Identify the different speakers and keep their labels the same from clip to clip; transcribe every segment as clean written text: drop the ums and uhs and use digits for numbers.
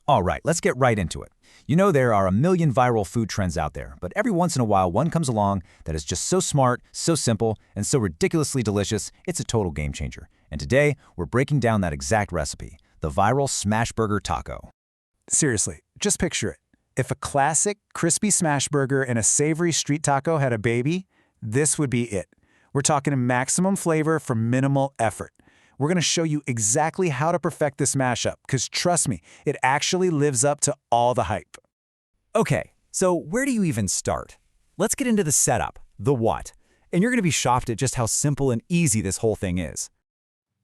Speaker 1: All right, let's get right into it. You know there are a million viral food trends out there, but every once in a while one comes along that is just so smart, so simple, and so ridiculously delicious, it's a total game changer. And today, we're breaking down that exact recipe, the viral smash burger taco.
Speaker 2: Seriously, just picture it. If a classic, crispy smash burger and a savory street taco had a baby, this would be it. We're talking maximum flavor for minimal effort. We're going to show you exactly how to perfect this mashup, because trust me, it actually lives up to all the hype.
Speaker 3: Okay, so where do you even start? Let's get into the setup, the what, and you're going to be shocked at just how simple and easy this whole thing is.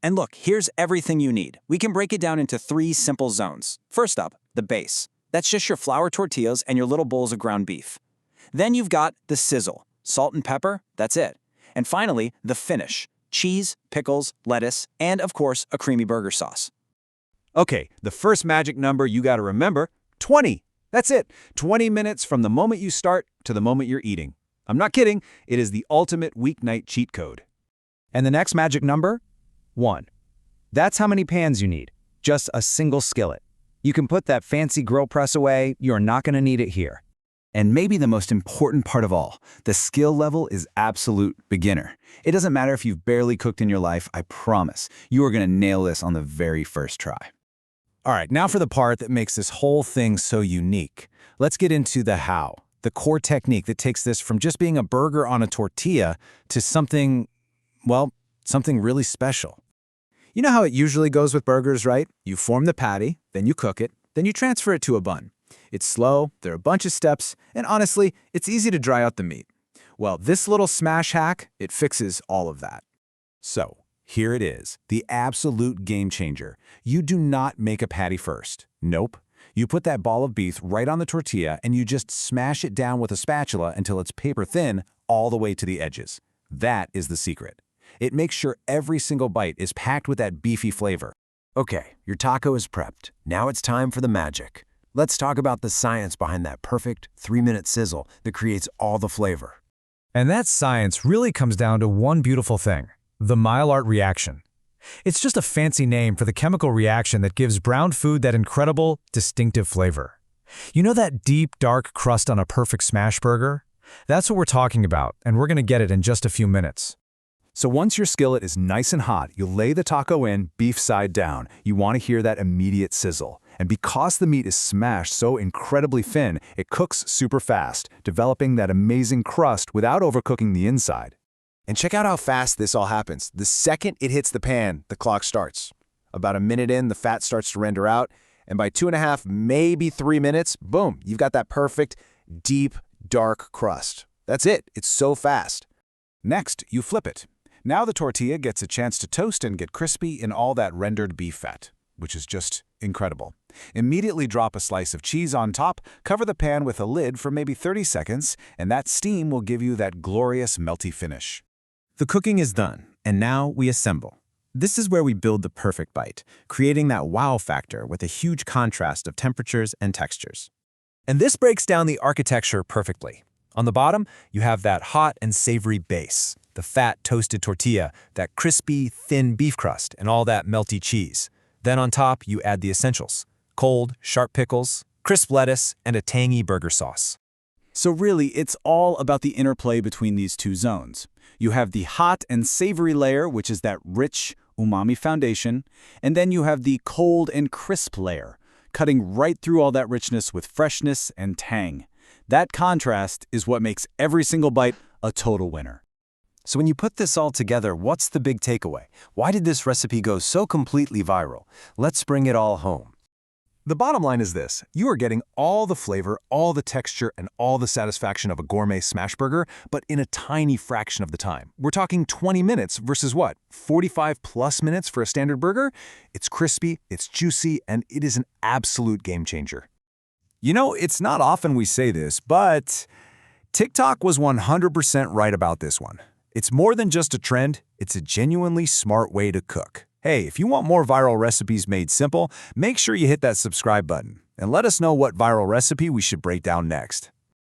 Speaker 4: And look, here's everything you need. We can break it down into 3 simple zones. First up, the base. That's just your flour tortillas and your little bowls of ground beef. Then you've got the sizzle, salt and pepper, that's it. And finally, the finish, cheese, pickles, lettuce, and of course, a creamy burger sauce.
Speaker 3: Okay, the first magic number you got to remember, 20. That's it, 20 minutes from the moment you start to the moment you're eating. I'm not kidding, it is the ultimate weeknight cheat code.
Speaker 1: And the next magic number? 1. That's how many pans you need, just a single skillet. You can put that fancy grill press away, you're not going to need it here. And maybe the most important part of all, the skill level is absolute beginner. It doesn't matter if you've barely cooked in your life, I promise, you are going to nail this on the very first try.
Speaker 2: All right, now for the part that makes this whole thing so unique. Let's get into the how, the core technique that takes this from just being a burger on a tortilla to something, well, something really special. You know how it usually goes with burgers, right? You form the patty, then you cook it, then you transfer it to a bun. It's slow, there are a bunch of steps, and honestly, it's easy to dry out the meat. Well, this little smash hack, it fixes all of that. So, here it is, the absolute game changer. You do not make a patty first. Nope. You put that ball of beef right on the tortilla and you just smash it down with a spatula until it's paper thin all the way to the edges. That is the secret. It makes sure every single bite is packed with that beefy flavor.
Speaker 5: Okay, your taco is prepped. Now it's time for the magic. Let's talk about the science behind that perfect 3-minute sizzle that creates all the flavor.
Speaker 6: And that science really comes down to one beautiful thing, the Maillard reaction. It's just a fancy name for the chemical reaction that gives brown food that incredible, distinctive flavor. You know that deep, dark crust on a perfect smash burger? That's what we're talking about, and we're going to get it in just a few minutes.
Speaker 2: So once your skillet is nice and hot, you lay the taco in, beef side down. You want to hear that immediate sizzle. And because the meat is smashed so incredibly thin, it cooks super fast, developing that amazing crust without overcooking the inside.
Speaker 7: And check out how fast this all happens. The second it hits the pan, the clock starts. About a minute in, the fat starts to render out, and by 2.5, maybe 3 minutes, boom, you've got that perfect, deep, dark crust. That's it. It's so fast.
Speaker 2: Next, you flip it. Now the tortilla gets a chance to toast and get crispy in all that rendered beef fat, which is just incredible. Immediately drop a slice of cheese on top, cover the pan with a lid for maybe 30 seconds, and that steam will give you that glorious melty finish.
Speaker 8: The cooking is done, and now we assemble. This is where we build the perfect bite, creating that wow factor with a huge contrast of temperatures and textures.
Speaker 3: And this breaks down the architecture perfectly. On the bottom, you have that hot and savory base, the fat toasted tortilla, that crispy, thin beef crust, and all that melty cheese. Then on top, you add the essentials: cold, sharp pickles, crisp lettuce, and a tangy burger sauce.
Speaker 9: So really, it's all about the interplay between these two zones. You have the hot and savory layer, which is that rich, umami foundation, and then you have the cold and crisp layer, cutting right through all that richness with freshness and tang. That contrast is what makes every single bite a total winner.
Speaker 5: So when you put this all together, what's the big takeaway? Why did this recipe go so completely viral? Let's bring it all home.
Speaker 2: The bottom line is this: you are getting all the flavor, all the texture, and all the satisfaction of a gourmet smash burger, but in a tiny fraction of the time. We're talking 20 minutes versus what, 45+ minutes for a standard burger? It's crispy, it's juicy, and it is an absolute game changer.
Speaker 1: You know, it's not often we say this, but TikTok was 100% right about this one. It's more than just a trend, it's a genuinely smart way to cook. Hey, if you want more viral recipes made simple, make sure you hit that subscribe button and let us know what viral recipe we should break down next.